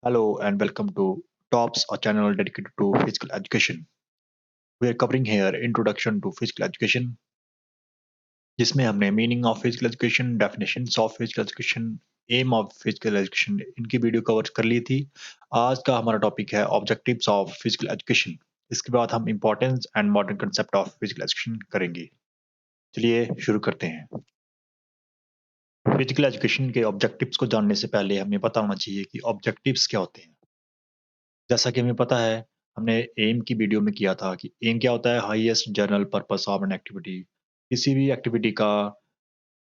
Hello and welcome to TOPS, a channel dedicated to physical education. We are covering here introduction to physical education, जिसमें हमने meaning of physical education, definitions of physical education, aim of physical education इनकी video cover कर ली थी। आज का हमारा topic है ऑब्जेक्टिव्स ऑफ फिजिकल एजुकेशन। इसके बाद हम importance and modern concept of physical education करेंगे। चलिए शुरू करते हैं। फिजिकल एजुकेशन के ऑब्जेक्टिव्स को जानने से पहले हमें पता होना चाहिए कि ऑब्जेक्टिव्स क्या होते हैं। जैसा कि हमें पता है, हमने एम की वीडियो में किया था कि एम क्या होता है, highest general purpose of an activity. किसी भी एक्टिविटी का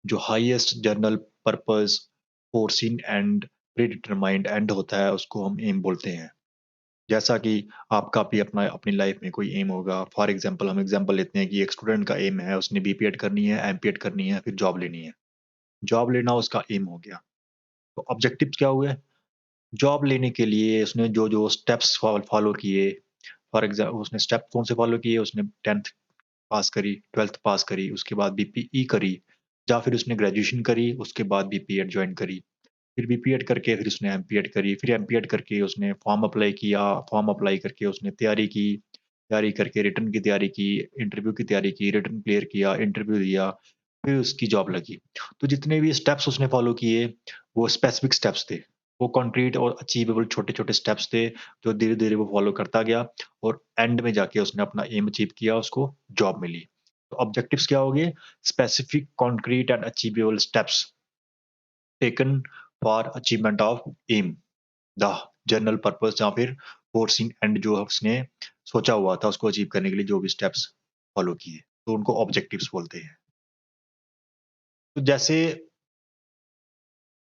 जो highest general purpose foreseen and predetermined and होता है उसको हम एम बोलते हैं। जैसा कि आपका भी अपना अपनी लाइफ में कोई एम होगा। फॉर एग्जांपल हम एग्जांपल लेते हैं कि एक स्टूडेंट का एम है, उसने बीपीएड करनी है, एमपीएड करनी है, फिर जॉब लेनी है। जॉब लेना उसका एम हो गया। तो ऑब्जेक्टिव्स क्या हुए? जॉब लेने के लिए उसने जो स्टेप्स फॉलो किए। फॉर एग्जाम्पल उसने स्टेप कौन से फॉलो किए? उसने 10th पास करी, 12th पास करी, उसके बाद बीपीई करी, या फिर उसने ग्रेजुएशन करी, उसके बाद बीपीएड जॉइन करी। फिर बीपीएड करके फिर उसने एमपीएड करी, फिर एमपीएड करके उसने फॉर्म अप्लाई किया, फॉर्म अप्लाई करके उसने तैयारी की, तैयारी करके रिटन की तैयारी की, इंटरव्यू की तैयारी की, रिटन क्लियर किया, इंटरव्यू दिया, फिर उसकी जॉब लगी। तो जितने भी स्टेप्स उसने फॉलो किए, वो स्पेसिफिक स्टेप्स थे। वो कॉन्क्रीट और अचीवेबल छोटे-छोटे स्टेप्स थे, जो धीरे-धीरे वो फॉलो करता गया और एंड में जाके उसने अपना एम अचीव किया, उसको जॉब मिली। तो ऑब्जेक्टिव्स क्या हो गए? Specific, concrete and achievable steps taken for achievement of aim, the general purpose या फिर फोरसीन एंड जो उसने सोचा हुआ था उसको अचीव करने के लिए जो भी स्टेप्स फॉलो किए, तो उनको ऑब्जेक्टिव्स बोलते हैं। तो जैसे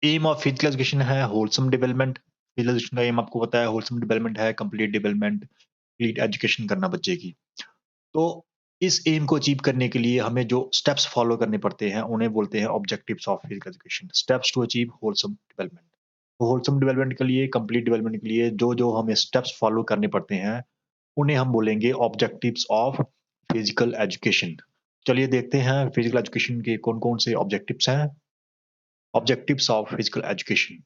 एम ऑफ फिजिकल एजुकेशन है होलसम डेवलपमेंट। फिजिकल एजुकेशन का एम आपको पता है, होलसम डेवलपमेंट है, कंप्लीट डेवलपमेंट, कंप्लीट एजुकेशन करना बच्चे की। तो इस एम को अचीव करने के लिए हमें जो स्टेप्स फॉलो करने पड़ते हैं उन्हें बोलते हैं objectives of physical education. Steps to achieve wholesome development. तो होलसम डेवलपमेंट के लिए, कंप्लीट डेवलपमेंट के लिए जो हमें स्टेप्स फॉलो करने पड़ते हैं, उन्हें हम बोलेंगे ऑब्जेक्टिव्स ऑफ फिजिकल एजुकेशन। चलिए देखते हैं फिजिकल एजुकेशन के कौन-कौन से ऑब्जेक्टिव्स हैं। Objectives of physical education.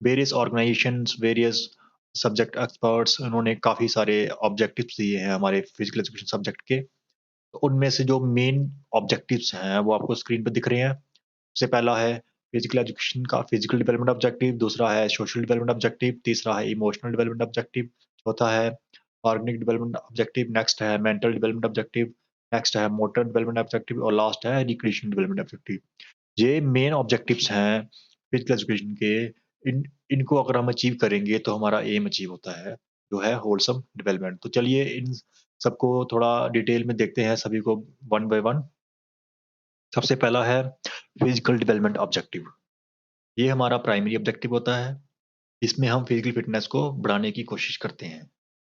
Various organisations, various subject experts उन्होंने काफ़ी सारे ऑब्जेक्टिव्स दिए हैं हमारे फिजिकल एजुकेशन सब्जेक्ट के। तो उनमें से जो मेन ऑब्जेक्टिव्स हैं वो आपको स्क्रीन पे दिख रहे हैं। सबसे पहला है फिजिकल एजुकेशन का फिजिकल डेवलपमेंट ऑब्जेक्टिव, दूसरा है सोशल डेवलपमेंट ऑब्जेक्टिव, तीसरा है इमोशनल डेवलपमेंट ऑब्जेक्टिव, चौथा है ऑर्गेनिक डेवलपमेंट ऑब्जेक्टिव, नेक्स्ट है मेंटल डेवलपमेंट ऑब्जेक्टिव, नेक्स्ट है मोटर डेवलपमेंट ऑब्जेक्टिव और लास्ट है रिक्रिएशन डेवलपमेंट ऑब्जेक्टिव। ये मेन ऑब्जेक्टिव्स हैं फिजिकल एजुकेशन के। इन इनको अगर हम अचीव करेंगे तो हमारा एम अचीव होता है, जो है होलसम डेवलपमेंट। तो चलिए इन सबको थोड़ा डिटेल में देखते हैं सभी को वन बाय वन। सबसे पहला है फिजिकल डेवलपमेंट ऑब्जेक्टिव। ये हमारा प्राइमरी ऑब्जेक्टिव होता है। इसमें हम फिजिकल फिटनेस को बढ़ाने की कोशिश करते हैं।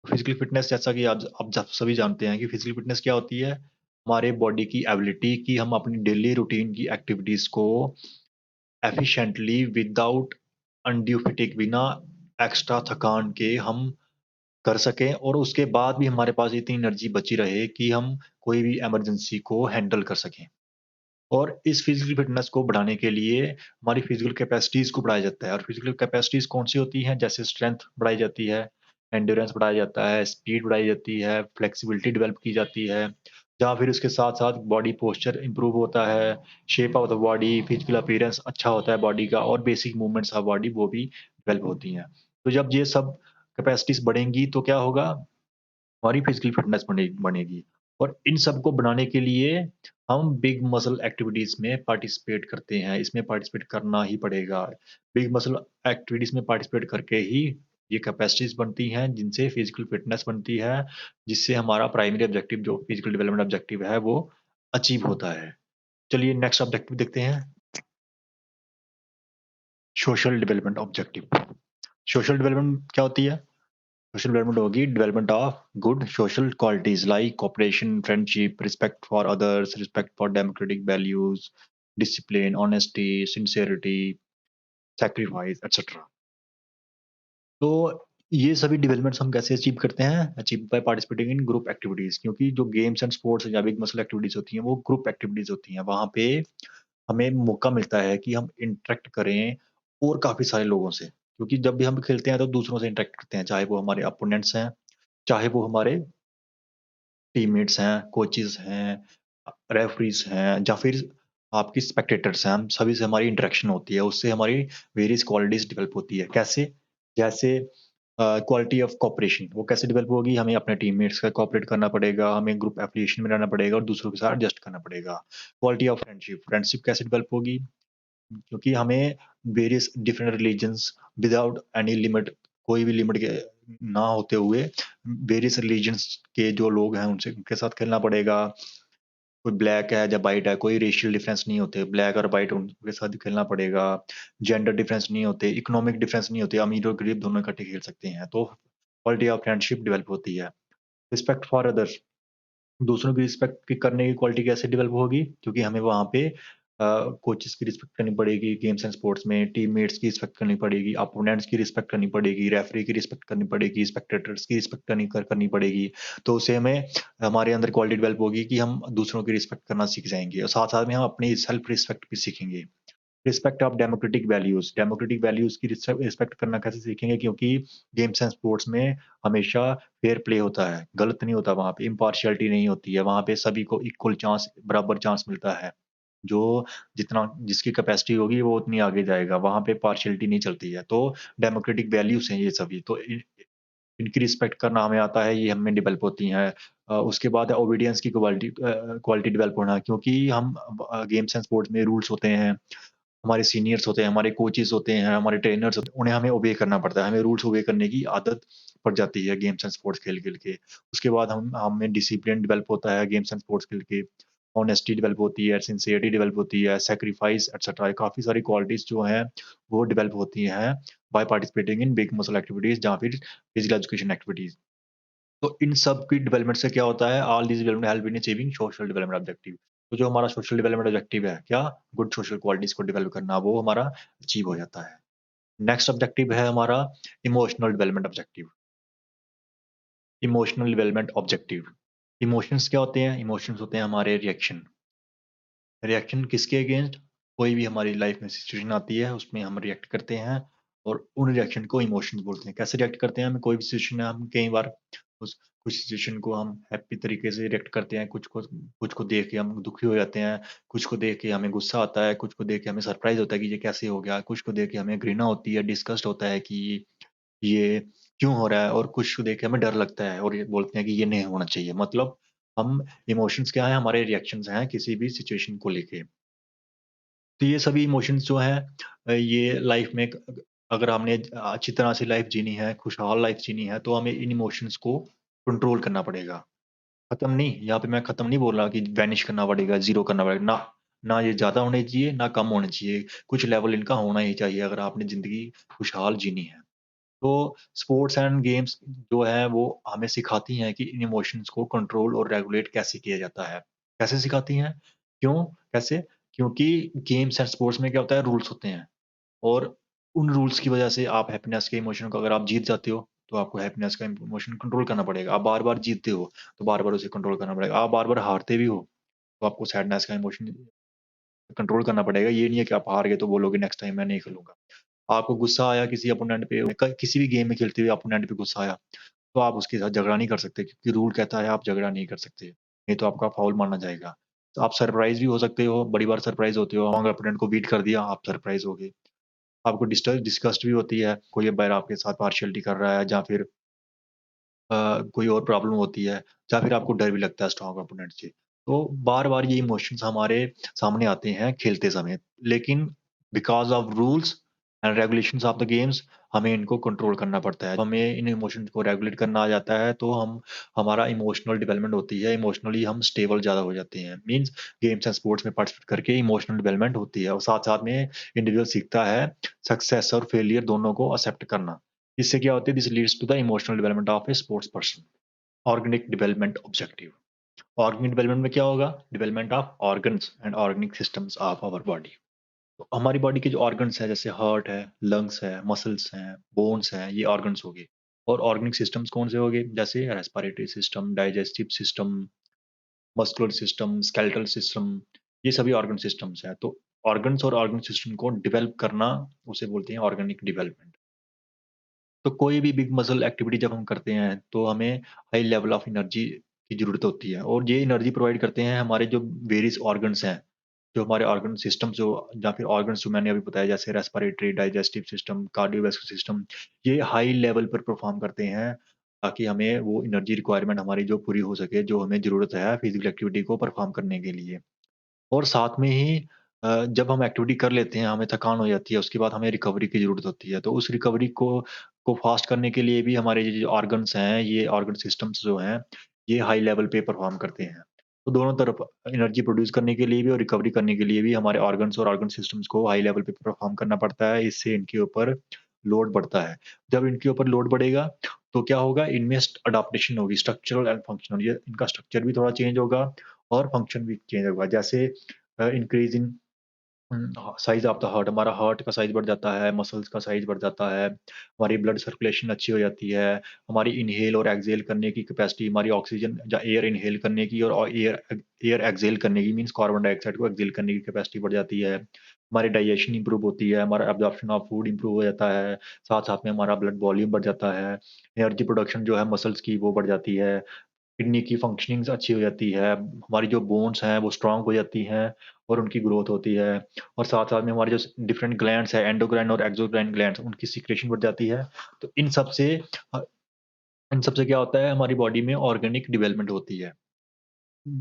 फिजिकल फिटनेस जैसा कि आप सभी जानते हैं कि फिजिकल फिटनेस क्या होती है? हमारे बॉडी की एबिलिटी कि हम अपनी डेली रूटीन की एक्टिविटीज़ को एफिशिएंटली विदाउट अनड्यू फटीग, बिना एक्स्ट्रा थकान के हम कर सकें और उसके बाद भी हमारे पास इतनी एनर्जी बची रहे कि हम कोई भी इमरजेंसी को हैंडल कर सकें। और इस फिजिकल फिटनेस को बढ़ाने के लिए हमारी फिजिकल कैपेसिटीज़ को बढ़ाया जाता है और फिजिकल कैपेसिटीज़ कौन-सी होती हैं? जैसे स्ट्रेंथ बढ़ाई जाती है, एंड्योरेंस बढ़ाया जाता है, स्पीड बढ़ाई जाती है, फ्लेक्सिबिलिटी डेवलप की जाती है, या फिर उसके साथ-साथ बॉडी पोस्चर इम्प्रूव होता है, shape of the body, physical appearance अच्छा होता है बॉडी का और बेसिक मूवमेंट्स ऑफ बॉडी वो भी डेवलप होती हैं। तो जब ये सब कैपेसिटीज़ बढ़ेंगी तो क्या होगा? हमारी फिजिकल फिटनेस बनेगी और इन सबको बनाने के लिए हम बिग मसल एक्टिविटीज़ में पार्टिसिपेट करते हैं, इसमें पार्टिसिपेट करना ही पड़ेगा। बिग मसल एक्टिविटीज़ में पार्टिसिपेट करके ही ये कैपेसिटीज़ बनती हैं, जिनसे फिजिकल फिटनेस बनती है, जिससे हमारा प्राइमरी ऑब्जेक्टिव जो फिजिकल डेवलपमेंट ऑब्जेक्टिव है, वो अचीव होता है। चलिए नेक्स्ट ऑब्जेक्टिव देखते हैं, social development objective. Social development क्या होती है? सोशल डेवलपमेंट होगी development of good social qualities like cooperation, friendship, respect for others, respect for democratic values, discipline, honesty, sincerity, sacrifice etcetera. तो ये सभी डेवलपमेंट्स हम कैसे अचीव करते हैं? Achieve by participating in group activities, क्योंकि जो गेम्स एंड स्पोर्ट्स या बिग मसल एक्टिविटीज होती हैं वो ग्रुप एक्टिविटीज होती हैं। वहाँ पे हमें मौका मिलता है कि हम इंटरेक्ट करें और काफी सारे लोगों से। क्योंकि जब भी हम खेलते हैं तो दूसरों से इंटरेक्ट करते हैं, चाहे वो हमारे अपोनेंट्स हैं, चाहे वो हमारे टीममेट्स हैं, कोचेज़ हैं, रेफरीज़ हैं या फिर आपकी स्पेक्टेटर्स हैं, हम सभी से हमारी इंटरेक्शन होती है, उससे हमारी वेरियस क्वालिटीज़ डेवलप होती है। कैसे? जैसे क्वालिटी ऑफ कोऑपरेशन वो कैसे डेवलप होगी? हमें अपने टीममेट्स का कोऑपरेट करना पड़ेगा, हमें ग्रुप एफ़िलिएशन में रहना पड़ेगा और दूसरों के साथ एडजस्ट करना पड़ेगा। क्वालिटी ऑफ फ्रेंडशिप, फ्रेंडशिप कैसे डेवलप होगी? क्योंकि हमें various different religions without any limit कोई भी लिमिट के ना होते हुए वेरियस रिलीजन्स के जो लोग हैं उनसे उनके साथ खेलना पड़ेगा। कोई ब्लैक है या व्हाइट है, कोई रेशियल डिफरेंस नहीं होते, ब्लैक और व्हाइट उनके साथ खेलना पड़ेगा। जेंडर डिफरेंस नहीं होते, इकोनॉमिक डिफरेंस नहीं होते, अमीर और गरीब दोनों इकट्ठे खेल सकते हैं। तो क्वालिटी ऑफ फ्रेंडशिप डेवलप होती है। रिस्पेक्ट फॉर अदर्स दूसरों की रिस्पेक्ट की करने की क्वालिटी कैसे डेवलप होगी? क्योंकि हमें वहाँ पे कोचेस की रिस्पेक्ट करनी पड़ेगी, गेम्स एंड स्पोर्ट्स में टीममेट्स की रिस्पेक्ट करनी पड़ेगी, अपोनेंट्स की रिस्पेक्ट करनी पड़ेगी, रेफरी की रिस्पेक्ट करनी पड़ेगी, स्पेक्टेटर्स की रिस्पेक्ट करनी पड़ेगी। तो उससे हमें हमारे अंदर क्वालिटी डेवलप होगी कि हम दूसरों की रिस्पेक्ट करना सीख जाएँगे और साथ-साथ में हम अपनी सेल्फ रिस्पेक्ट भी सीखेंगे। रिस्पेक्ट ऑफ डेमोक्रेटिक वैल्यूज़ की रिस्पेक्ट करना कैसे सीखेंगे? क्योंकि गेम्स एंड स्पोर्ट्स में हमेशा फेयर प्ले होता है, गलत नहीं होता वहाँ पे, इम्पार्शियलिटी नहीं होती है, वहाँ पे सभी को इक्वल चांस बराबर चांस मिलता है। जो जितना जिसकी कैपेसिटी होगी वो उतनी आगे जाएगा, वहाँ पे पार्शियलिटी नहीं चलती है। तो डेमोक्रेटिक वैल्यूज़ हैं ये सभी, तो इनकी रिस्पेक्ट करना हमें आता है, ये हमें डेवलप होती हैं। उसके बाद है ओबीडियंस की क्वालिटी डेवलप होना क्योंकि हम गेम्स एंड स्पोर्ट्स में रूल्स होते हैं, हमारे सीनियर्स होते हैं, हमारे कोचेज़ होते हैं, हमारे ट्रेनर्स होते हैं, उन्हें हमें ओबे करना पड़ता है। हमें रूल्स ओबे करने की आदत पड़ जाती है गेम्स एंड स्पोर्ट्स खेल-खेल के। उसके बाद हम हमें डिसिप्लिन डेवलप होता है गेम्स एंड स्पोर्ट्स खेल के। ऑनेस्टी डेवलप होती है, सिंसियरिटी डेवलप होती है, सैक्रिफाइस एटसेट्रा काफ़ी सारी क्वालिटीज़ जो हैं, वो डेवलप होती हैं by participating in big muscle activities या फिर फिजिकल एजुकेशन एक्टिविटीज़। तो इन सब की डेवलपमेंट से क्या होता है all these development help in achieving social development objective. तो जो हमारा सोशल डेवलपमेंट ऑब्जेक्टिव है, क्या? गुड सोशल क्वालिटीज़ को डेवलप करना, वो हमारा अचीव हो जाता है। नेक्स्ट ऑब्जेक्टिव है हमारा emotional development objective. Emotional development objective. Emotions क्या होते हैं? इमोशंस होते हैं हमारे रिएक्शन। रिएक्शन किसके अगेंस्ट? कोई भी हमारी लाइफ में सिचुएशन आती है, उसमें हम रिएक्ट करते हैं और उन रिएक्शन को इमोशंस बोलते हैं। कैसे रिएक्ट करते हैं? हमें कोई भी सिचुएशन है, हम कई बार उस कुछ सिचुएशन को हम हैप्पी तरीके से रिएक्ट करते हैं, कुछ को देख के हम दुखी हो जाते हैं, कुछ को देख के हमें गुस्सा आता है, कुछ को देख के हमें सरप्राइज़ होता है कि ये कैसे हो गया? कुछ को देख के हमें घृणा होती है, डिस्गस्ट होता है कि ये क्यों हो रहा है? और कुछ को देख के हमें डर लगता है और ये बोलते हैं कि ये नहीं होना चाहिए। मतलब हम इमोशंस क्या हैं? हमारे रिएक्शंस हैं किसी भी सिचुएशन को लेके। तो ये सभी इमोशंस जो हैं ये लाइफ में अगर हमने अच्छी तरह से लाइफ जीनी है, खुशहाल लाइफ जीनी है, तो हमें इन इमोशंस को कंट्रोल करना पड़ेगा। खत्म नहीं, यहाँ पे मैं खत्म नहीं बोल रहा कि वैनिश करना पड़ेगा, ज़ीरो करना पड़ेगा, ना ना ये ज़्यादा होने चाहिए, ना कम होने चाहिए। कुछ लेवल इनका होना ही चाहिए अगर आपने ज़िंदगी खुशहाल जीनी है। तो स्पोर्ट्स एंड गेम्स जो है वो हमें सिखाती हैं कि इन इमोशंस को कंट्रोल और रेगुलेट कैसे किया जाता है। कैसे सिखाती हैं? क्यों? कैसे? क्योंकि गेम्स एंड स्पोर्ट्स में क्या होता है रूल्स होते हैं और उन रूल्स की वजह से आप हैप्पीनेस के इमोशन को अगर आप जीत जाते हो, तो आपको हैप्पीनेस का इमोशन कंट्रोल करना पड़ेगा। आप बार-बार जीतते हो, तो बार-बार उसे कंट्रोल करना पड़ेगा। आप बार-बार हारते भी हो, तो आपको सैडनेस का इमोशन कंट्रोल करना पड़ेगा। ये नहीं है कि आप हार गए तो बोलोगे नेक्स्ट टाइम मैं नहीं खेलूँगा। आपको गुस्सा आया किसी अपोनेंट पे किसी भी गेम में खेलते हुए अपोनेंट पे गुस्सा आया, तो आप उसके साथ झगड़ा नहीं कर सकते क्योंकि रूल कहता है आप झगड़ा नहीं कर सकते, नहीं तो आपका फाउल माना जाएगा। तो आप सरप्राइज़ भी हो सकते हो, बड़ी बार सरप्राइज़ होते हो, रॉन्ग अपोनेंट को बीट कर दिया, आप सरप्राइज़ हो गए। आपको डिस्गस्ट भी होती है, कोई अम्पायर आपके साथ पार्शियलिटी कर रहा है या फिर कोई और प्रॉब्लम होती है या फिर आपको डर भी लगता है स्ट्रॉन्ग अपोनेंट से। तो बार-बार ये इमोशंस हमारे सामने आते हैं खेलते समय, लेकिन because of rules and regulations of the games हमें इनको कंट्रोल करना पड़ता है। हमें इन इमोशंस को रेगुलेट करना आ जाता है तो हम हमारा इमोशनल डेवलपमेंट होती है, इमोशनली हम स्टेबल ज़्यादा हो जाते हैं। मीन्स गेम्स एंड स्पोर्ट्स में पार्टिसिपेट करके इमोशनल डेवलपमेंट होती है और साथ-साथ में इंडिविजुअल सीखता है सक्सेस और फेलियर दोनों को एक्सेप्ट करना। इससे क्या होता है this leads to the emotional development of a sports person. Organic development objective organic development में क्या होगा development of organs and organic systems of our body. तो हमारी बॉडी के जो ऑर्गन्स है जैसे हार्ट है, लंग्स है, मसल्स हैं, बोन्स हैं, ये ऑर्गन्स हो गए। और ऑर्गेनिक सिस्टम्स कौन से हो गए जैसे respiratory system, digestive system, muscular system, skeletal system, ये सभी ऑर्गन सिस्टम्स हैं। तो ऑर्गन्स और ऑर्गन सिस्टम को डेवलप करना उसे बोलते हैं ऑर्गेनिक डेवलपमेंट। तो कोई भी बिग मसल एक्टिविटी जब हम करते हैं, तो हमें हाई लेवल ऑफ एनर्जी की ज़रूरत होती है और ये एनर्जी प्रोवाइड करते हैं हमारे जो वेरियस ऑर्गन्स हैं, जो हमारे ऑर्गन सिस्टम जो या फिर ऑर्गन्स जो मैंने अभी बताया जैसे respiratory, digestive system, cardiovascular system, ये हाई लेवल पर परफ़ॉर्म करते हैं, ताकि हमें वो एनर्जी रिक्वायरमेंट हमारी जो पूरी हो सके, जो हमें ज़रूरत है फिज़िकल एक्टिविटी को परफ़ॉर्म करने के लिए। और साथ में ही जब हम एक्टिविटी कर लेते हैं, हमें थकान हो जाती है, उसके बाद हमें रिकवरी की ज़रूरत होती है। तो उस रिकवरी को फ़ास्ट करने के लिए भी हमारे ये जो ऑर्गन्स हैं, ये ऑर्गन सिस्टम्स जो हैं, ये हाई लेवल पे परफ़ॉर्म करते हैं। तो दोनों तरफ एनर्जी प्रोड्यूस करने के लिए भी और रिकवरी करने के लिए भी हमारे ऑर्गन्स और ऑर्गन सिस्टम्स को हाई लेवल पे परफ़ॉर्म करना पड़ता है, इससे इनके ऊपर लोड बढ़ता है। जब इनके ऊपर लोड बढ़ेगा, तो क्या होगा, इनमें अडॉप्टेशन होगी, स्ट्रक्चरल एंड फंक्शनल, ये इनका स्ट्रक्चर भी थोड़ा चेंज होगा और फंक्शन भी चेंज होगा। जैसे increase in size of the heart, हमारा हार्ट का साइज़ बढ़ जाता है, मसल्स का साइज़ बढ़ जाता है, हमारी ब्लड सर्कुलेशन अच्छी हो जाती है, हमारी इन्हेल और एक्सहेल करने की कैपेसिटी, हमारी ऑक्सीजन या एयर इन्हेल करने की और एयर एक्सहेल करने की मीन्स कार्बन डाइऑक्साइड को एक्सहेल करने की कैपेसिटी बढ़ जाती है। हमारी डाइजेशन इंप्रूव होती है, हमारा एब्ज़ॉर्प्शन ऑफ फूड इंप्रूव हो जाता है, साथ-साथ में हमारा ब्लड वॉल्यूम बढ़ जाता है, एनर्जी प्रोडक्शन जो है मसल्स की वो बढ़ जाती है। किडनी की फंक्शनिंग्स अच्छी हो जाती है, हमारी जो बोन्स हैं वो स्ट्रॉन्ग हो जाती हैं और उनकी ग्रोथ होती है और साथ-साथ में हमारे जो डिफरेंट ग्लैंड्स हैं, एंडोक्राइन और एक्सोक्राइन ग्लैंड्स, उनकी सीक्रेशन बढ़ जाती है। तो अ, इन सब से क्या होता है, हमारी बॉडी में ऑर्गेनिक डेवलपमेंट होती है।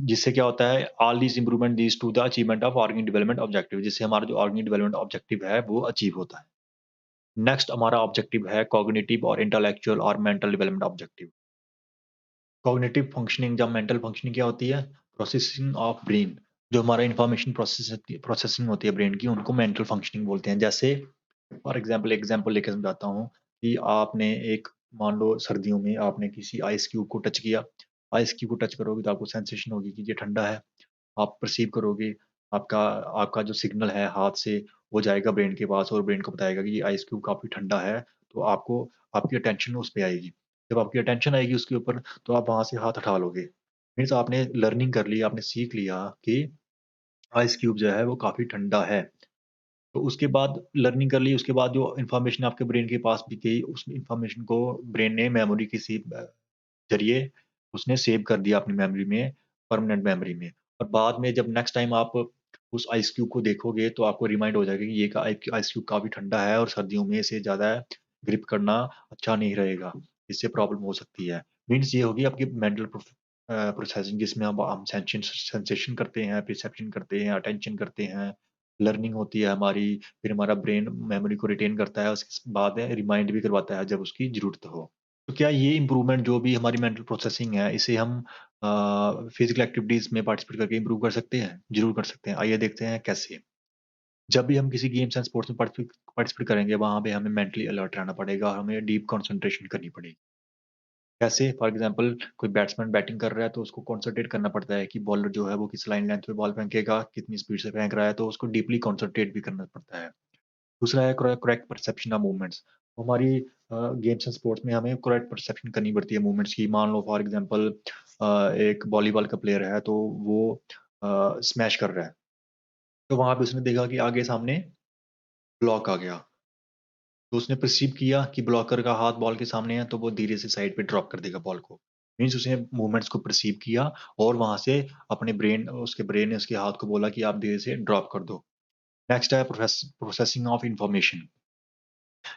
जिससे क्या होता है, all these improvement leads to the achievement of organic development objective, जिससे हमारा जो ऑर्गेनिक डेवलपमेंट ऑब्जेक्टिव है वो अचीव होता है। नेक्स्ट हमारा ऑब्जेक्टिव है कॉग्निटिव और इंटेलेक्चुअल और mental development objective. Cognitive functioning या मेंटल फंक्शनिंग क्या होती है? प्रोसेसिंग ऑफ ब्रेन, जो हमारा इन्फॉर्मेशन प्रोसेसिंग होती है ब्रेन की, उनको मेंटल फंक्शनिंग बोलते हैं। जैसे फॉर एग्ज़ाम्पल लेके समझाता हूँ कि आपने एक मान लो सर्दियों में आपने किसी आइस क्यूब को टच किया। आइस क्यूब को टच करोगे तो आपको सेंसेशन होगी कि ये ठंडा है। आप परसीव करोगे, आपका आपका जो सिग्नल है हाथ से वो जाएगा ब्रेन के पास और ब्रेन को बताएगा कि ये आइस क्यूब काफ़ी ठंडा है, तो आपको आपकी अटेंशन उस पे आएगी। जब आपकी अटेंशन आएगी उसके ऊपर, तो आप वहाँ से हाथ हटा लोगे। मीन्स आपने लर्निंग कर ली, आपने सीख लिया कि आइस क्यूब जो है वो काफ़ी ठंडा है। तो उसके बाद लर्निंग कर ली, उसके बाद जो इन्फॉर्मेशन आपके ब्रेन के पास भी गई, उस इन्फॉर्मेशन को ब्रेन ने मेमोरी किसी ज़रिए उसने सेव कर दिया अपनी मेमोरी में, परमानेंट मेमोरी में। और बाद में जब नेक्स्ट टाइम आप उस आइस क्यूब को देखोगे तो आपको रिमाइंड हो जाएगा कि ये का आइस क्यूब काफ़ी ठंडा है और सर्दियों में इसे ज़्यादा ग्रिप करना अच्छा नहीं रहेगा, इससे प्रॉब्लम हो सकती है। मीन्स ये होगी आपकी मेंटल प्रोसेसिंग, जिसमें अब हम सेंसेशन करते हैं, परसेप्शन करते हैं, अटेंशन करते हैं, लर्निंग होती है हमारी, फिर हमारा ब्रेन मेमोरी को रिटेन करता है, उसके बाद रिमाइंड भी करवाता है जब उसकी ज़रूरत हो। तो क्या ये इम्प्रूवमेंट जो भी हमारी मेंटल प्रोसेसिंग है, इसे हम फिज़िकल एक्टिविटीज़ में पार्टिसिपेट करके इम्प्रूव कर सकते हैं? ज़रूर कर सकते हैं। आइए देखते हैं कैसे? जब भी हम किसी गेम्स एंड स्पोर्ट्स में पार्टिसिपेट करेंगे, वहाँ पे हमें मेंटली अलर्ट रहना पड़ेगा, हमें डीप कंसंट्रेशन करनी पड़ेगी। कैसे? फॉर एग्ज़ाम्पल कोई बैट्समैन बैटिंग कर रहा है, तो उसको कंसंट्रेट करना पड़ता है कि बॉलर जो है वो किस लाइन लेंथ पे बॉल फेंकेगा, कितनी स्पीड से फेंक रहा है, तो उसको डीपली कंसंट्रेट भी करना पड़ता है। दूसरा है करेक्ट परसेप्शन ऑफ मूवमेंट्स। हमारी गेम्स एंड स्पोर्ट्स में हमें करेक्ट परसेप्शन करनी पड़ती है मूवमेंट्स की। मान लो फॉर एग्जांपल एक वॉलीबॉल का प्लेयर है तो वो स्मैश कर रहा है। तो वहाँ पे उसने देखा कि आगे सामने ब्लॉक आ गया। तो उसने परसीव किया कि ब्लॉकर का हाथ बॉल के सामने है तो वो धीरे से साइड पे ड्रॉप कर देगा बॉल को। मीन्स उसने मूवमेंट्स को परसीव किया और वहाँ से अपने ब्रेन ने उसके हाथ को बोला कि आप धीरे से ड्रॉप कर दो। नेक्स्ट है प्रोसेसिंग ऑफ इन्फॉर्मेशन।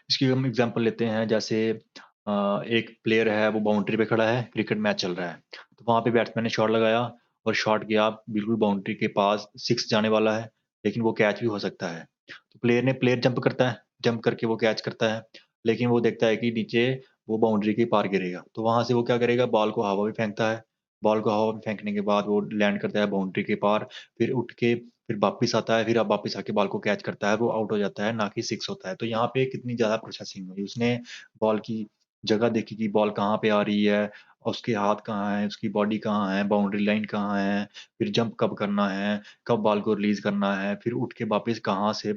इसकी हम एग्ज़ाम्पल लेते हैं जैसे एक प्लेयर है वो बाउंड्री पे खड़ा है, क्रिकेट मैच चल रहा है। तो वहाँ पे बैट्समैन ने शॉट लगाया और शॉट गया बिल्कुल बाउंड्री के पास, 6 जाने वाला है, लेकिन वो कैच भी हो सकता है। तो प्लेयर जंप करता है, जंप करके वो कैच करता है, लेकिन वो देखता है कि नीचे वो बाउंड्री के पार गिरेगा। तो वहाँ से वो क्या करेगा, बॉल को हवा में फेंकता है। बॉल को हवा में फेंकने के बाद वो लैंड करता है बाउंड्री के पार, फिर उठ के फिर वापिस आता है, फिर अब वापिस आके बॉल को कैच करता है, वो आउट हो जाता है, ना कि 6 होता है। तो यहाँ पे कितनी ज़्यादा प्रोसेसिंग हुई, उसने बॉल की जगह देखी कि बॉल कहाँ पे आ रही है, उसके हाथ कहाँ हैं, उसकी बॉडी कहाँ है, बाउंड्री लाइन कहाँ है, फिर जंप कब करना है, कब बॉल को रिलीज़ करना है, फिर उठ के वापिस कहाँ से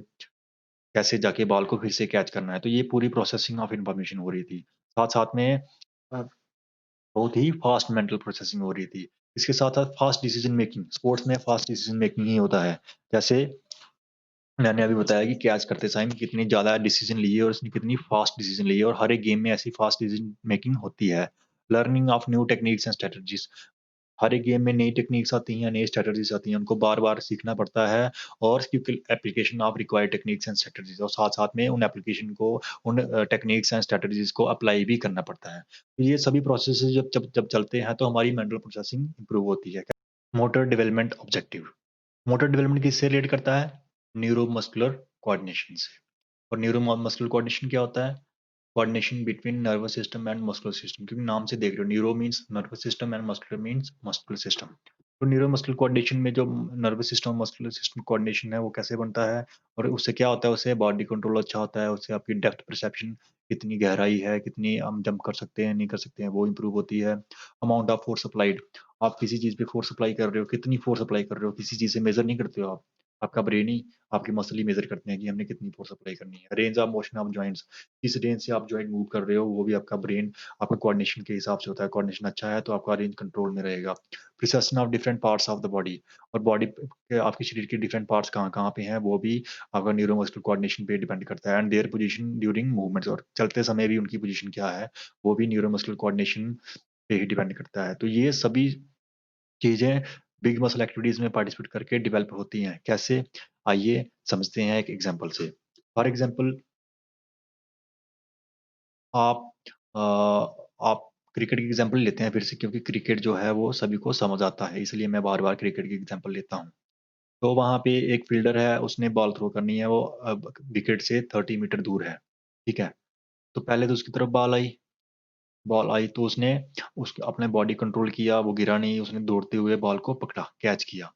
कैसे जाके बॉल को फिर से कैच करना है। तो ये पूरी प्रोसेसिंग ऑफ इन्फॉर्मेशन हो रही थी। साथ-साथ में अ, बहुत ही फास्ट मेंटल प्रोसेसिंग हो रही थी। इसके साथ-साथ फास्ट डिसीज़न मेकिंग, स्पोर्ट्स में फास्ट डिसीज़न मेकिंग ही होता है। जैसे मैंने अभी बताया कि कैच करते टाइम कितनी ज़्यादा डिसीज़न लिए और उसने कितनी फ़ास्ट डिसीज़न लिए और हर एक गेम में ऐसी फ़ास्ट डिसीज़न मेकिंग होती है। Learning of new techniques and strategies हर एक गेम में नई टेक्निक्स आती हैं, नई स्ट्रैटेजीज़ आती हैं, उनको बार-बार सीखना पड़ता है और उसकी application of required techniques and strategies और साथ-साथ में उन एप्लीकेशन को उन टेक्निक्स एंड स्ट्रैटेजीज़ को अप्लाई भी करना पड़ता है। तो ये सभी प्रोसेसेस जब जब जब चलते हैं तो हमारी मेंटल प्रोसेसिंग इम्प्रूव होती है। Motor development objective motor development किससे रिलेट करता है? न्यूरोमस्कुलर कोऑर्डिनेशन से और न्यूरोमस्कुलर कोऑर्डिनेशन क्या होता है? Coordination between nervous system and muscular system क्योंकि नाम से देख रहे हो neuro means nervous system and muscular means muscular system तो न्यूरो मस्कुलर कोऑर्डिनेशन में जो नर्वस सिस्टम और मस्कुलर सिस्टम कोऑर्डिनेशन है वो कैसे बनता है और उससे क्या होता है उससे बॉडी कंट्रोल अच्छा होता है उससे आपकी डेप्थ परसेप्शन कितनी गहराई है कितनी हम जंप कर सकते हैं नहीं कर सकते हैं वो इंप्रूव होती है अमाउंट ऑफ फोर्स अप्लाइड आप किसी चीज पे फोर्स अप्लाई कर रहे हो कितनी फोर्स अप्लाई कर रहे हो किसी चीज से मेजर नहीं करते हो आप आपका ब्रेन ही आपकी मसल ही मेजर करते हैं कि हमने कितनी फोर्स अप्लाई करनी है range of motion of joints किस रेंज से आप जॉइंट मूव कर रहे हो वो भी आपका ब्रेन आपका कोऑर्डिनेशन के हिसाब से होता है कोऑर्डिनेशन अच्छा है तो आपका रेंज कंट्रोल में रहेगा precision of different parts of the body और बॉडी के आपके शरीर के डिफरेंट पार्ट्स कहाँ-कहाँ पे हैं वो भी आपका न्यूरोमस्कुलर कोऑर्डिनेशन पे डिपेंड करता है and their position during movements और चलते समय भी उनकी पोजीशन क्या है वो भी न्यूरोमस्कुलर कोऑर्डिनेशन पे ही डिपेंड करता है तो ये सभी चीजें बिग मसल एक्टिविटीज में पार्टिसिपेट करके डेवलप होती हैं कैसे आइए समझते हैं एक एग्जांपल से फॉर एग्जांपल आप अ, आप क्रिकेट की एग्जांपल लेते हैं फिर से क्योंकि क्रिकेट जो है वो सभी को समझ आता है, इसलिए मैं बार-बार क्रिकेट की एग्जांपल लेता हूँ। तो वहाँ पे एक फील्डर है, उसने बॉल थ्रो करनी है, वो अब विकेट से 30 मीटर दूर है, ठीक है? तो पहले तो उसकी तरफ बॉल आई तो उसने अपने बॉडी कंट्रोल किया, वो गिरा नहीं, उसने दौड़ते हुए बॉल को पकड़ा, कैच किया।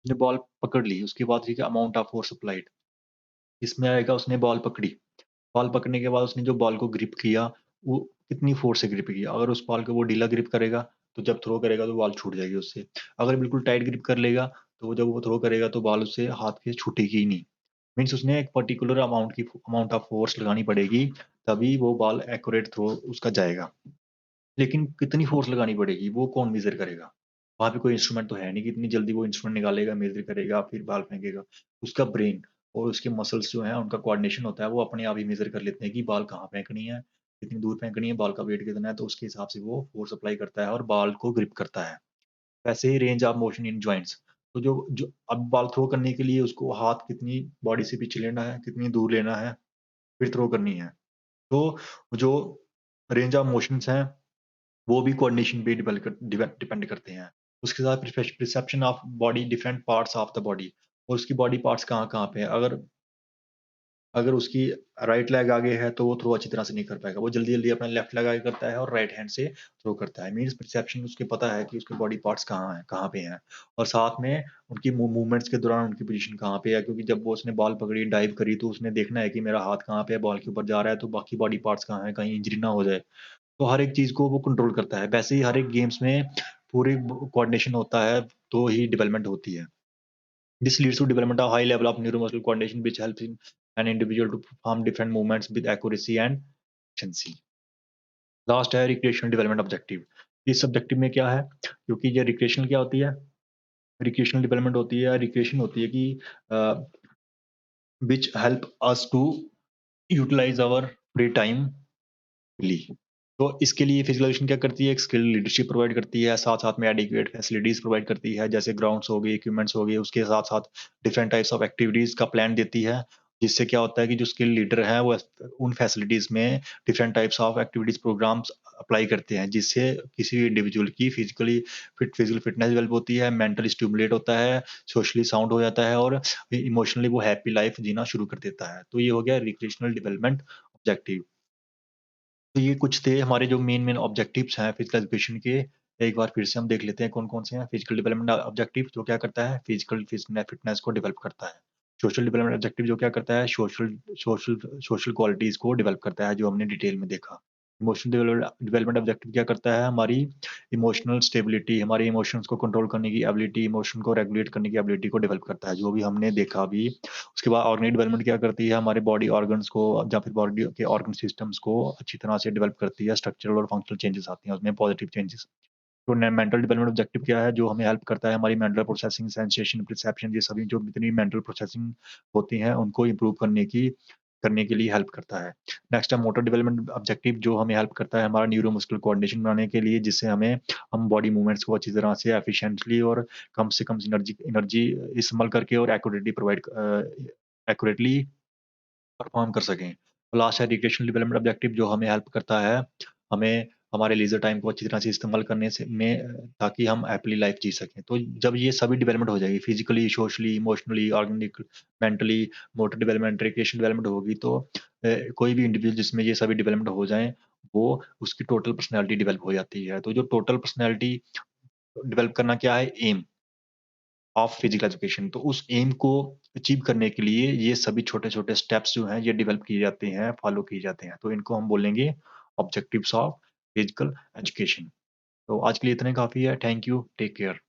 उसने बॉल पकड़ ली, उसके बाद ठीक है अमाउंट ऑफ फोर्स अप्लाइड, इसमें आएगा उसने बॉल पकड़ी। बॉल पकड़ने के बाद उसने जो बॉल को ग्रिप किया, वो कितनी फ़ोर्स से ग्रिप किया। अगर उस बॉल को वो ढीला ग्रिप करेगा, तो जब थ्रो करेगा तो बॉल छूट जाएगी उससे। अगर बिल्कुल टाइट ग्रिप कर लेगा, तो वो जब वो थ्रो करेगा तो बॉल उससे हाथ के छूटेगी ही नहीं। मीन्स उसने एक पर्टिकुलर अमाउंट ऑफ फ़ोर्स लगानी पड़ेगी, तभी वो बॉल एक्यूरेट थ्रो उसका जाएगा। लेकिन कितनी फ़ोर्स लगानी पड़ेगी, वो कौन मेज़र करेगा? वहाँ पे कोई इंस्ट्रूमेंट तो है नहीं कि इतनी जल्दी वो इंस्ट्रूमेंट निकालेगा, मेज़र करेगा, फिर बॉल फेंकेगा। उसका ब्रेन और उसके मसल्स जो हैं, उनका कोऑर्डिनेशन होता है, वो अपने आप ही मेज़र कर लेते हैं कि बॉल कहाँ फेंकनी है, कितनी दूर फेंकनी है, बॉल का वेट कितना है, तो उसके हिसाब से वो फ़ोर्स अप्लाई करता है और बॉल को ग्रिप करता है। वैसे ही range of motion in joints, तो जो जो अब बॉल थ्रो करने के लिए उसको हाथ कितनी बॉडी से पीछे लेना है, कितनी दूर लेना है, फिर थ्रो करनी है। तो जो रेंज ऑफ मोशंस हैं वो भी कोऑर्डिनेशन पे डिपेंड करते हैं। उसके साथ perception of body different parts of the body और उसकी बॉडी पार्ट्स कहाँ-कहाँ पे हैं। अगर अगर उसकी राइट लेग आगे है तो वो थ्रो अच्छी तरह से नहीं कर पाएगा। वो जल्दी-जल्दी अपना लेफ्ट लेग आगे करता है और राइट हैंड से थ्रो करता है। मीन्स परसेप्शन उसको पता है कि उसके बॉडी पार्ट्स कहाँ हैं, कहाँ पे हैं और साथ में उनकी मूवमेंट्स के दौरान उनकी पोज़ीशन कहाँ पे है क्योंकि जब वो उसने बॉल पकड़ी, डाइव करी तो उसने देखना है कि मेरा हाथ कहाँ पे है, बॉल के ऊपर जा रहा है तो बाकी बॉडी पार्ट्स कहाँ हैं, कहीं इंजरी ना हो जाए। तो हर एक चीज़ को वो कंट्रोल करता है। वैसे ही हर एक गेम्स में पूरी ब कोऑर्डिनेशन होता है, तो ही डेवलपमेंट होती है। This leads to development of high level of neuromuscular coordination which helps in an individual to perform different movements with accuracy and efficiency. Last है रिक्रिएशनल डेवलपमेंट ऑब्जेक्टिव। इस ऑब्जेक्टिव में क्या है? क्योंकि ये रिक्रिएशनल क्या होती है? रिक्रिएशनल डेवलपमेंट होती है, रिक्रिएशन होती है कि uh, which help us to utilise our free time ली। तो इसके लिए फिजिकल एजुकेशन क्या करती है, एक स्किल लीडरशिप प्रोवाइड करती है, साथ-साथ में एडिक्वेट फैसिलिटीज़ प्रोवाइड करती है, जैसे ग्राउंड्स हो गए, इक्विपमेंट्स हो गए, उसके साथ-साथ डिफरेंट टाइप्स ऑफ एक्टिविटीज़ का प्लान देती है, जिससे क्या होता है कि जो स्किल लीडर हैं, वो उन फैसिलिटीज़ में different types of activities programs apply करते हैं, जिससे किसी इंडिविजुअल की फिजिकल फिटनेस डेवलप होती है, मेंटली स्टिमुलेट होता है, सोशली साउंड हो जाता है और इमोशनली वो हैप्पी लाइफ जीना शुरू कर देता है। तो ये हो गया रिक्रिएशनल डेवलपमेंट ऑब्जेक्टिव। तो ये कुछ थे हमारे जो मेन ऑब्जेक्टिव्स हैं फिजिकल एजुकेशन के। एक बार फिर से हम देख लेते हैं कौन-कौन से हैं। फिजिकल डेवलपमेंट ऑब्जेक्टिव जो क्या करता है? फिजिकल फिटनेस को डेवलप करता है। सोशल डेवलपमेंट ऑब्जेक्टिव जो क्या करता है? सोशल सोशल क्वालिटीज़ को डेवलप करता है, जो हमने डिटेल में देखा। इमोशनल डेवलपमेंट ऑब्जेक्टिव क्या करता है? हमारी इमोशनल स्टेबिलिटी, हमारे इमोशंस को कंट्रोल करने की एबिलिटी, इमोशन को रेगुलेट करने की एबिलिटी को डेवलप करता है, जो भी हमने देखा अभी। उसके बाद ऑर्गेनिक डेवलपमेंट क्या करती है? हमारे बॉडी ऑर्गन्स को या फिर बॉडी के ऑर्गन सिस्टम्स को अच्छी तरह से डेवलप करती है, स्ट्रक्चरल और फंक्शनल चेंजेस आती हैं उसमें, पॉजिटिव चेंजेस। तो ने मेंटल डेवलपमेंट ऑब्जेक्टिव क्या है? जो हमें हेल्प करता है हमारी मेंटल प्रोसेसिंग, सेंसेशन, परसेप्शन ये सभी जो जितनी मेंटल प्रोसेसिंग होती हैं, उनको इम्प्रूव करने के लिए हेल्प करता है। नेक्स्ट है मोटर डेवलपमेंट ऑब्जेक्टिव जो हमें हेल्प करता है हमारा न्यूरोमस्कुलर कोऑर्डिनेशन बनाने के लिए, जिससे हम बॉडी मूवमेंट्स को अच्छी तरह से एफिशिएंटली और कम से कम एनर्जी एनर्जी इस्तेमाल करके और एक्यूरेटली परफ़ॉर्म कर सकें। लास्ट है रिक्रिएशनल डेवलपमेंट ऑब्जेक्टिव जो हमें हेल्प करता है, हमें हमारे लीज़र टाइम को अच्छी तरह से इस्तेमाल करने से ताकि हम हैपीली लाइफ़ जी सकें। तो जब ये सभी डेवलपमेंट हो जाएगी physically, socially, emotionally, organic, mentally, motor development, recreational development होगी तो कोई भी इंडिविजुअल जिसमें ये सभी डेवलपमेंट हो जाएँ, वो उसकी टोटल पर्सनैलिटी डेवलप हो जाती है। तो जो टोटल पर्सनैलिटी डेवलप करना क्या है? Aim of physical education. तो उस एम को अचीव करने के लिए ये सभी छोटे-छोटे स्टेप्स जो हैं ये डेवलप किए जाते हैं, फॉलो किए जाते हैं। तो इनको हम बोलेंगे ऑब्जेक्टिव्स ऑफ फिजिकल एजुकेशन। तो आज के लिए इतना ही काफ़ी है। Thank you, take care.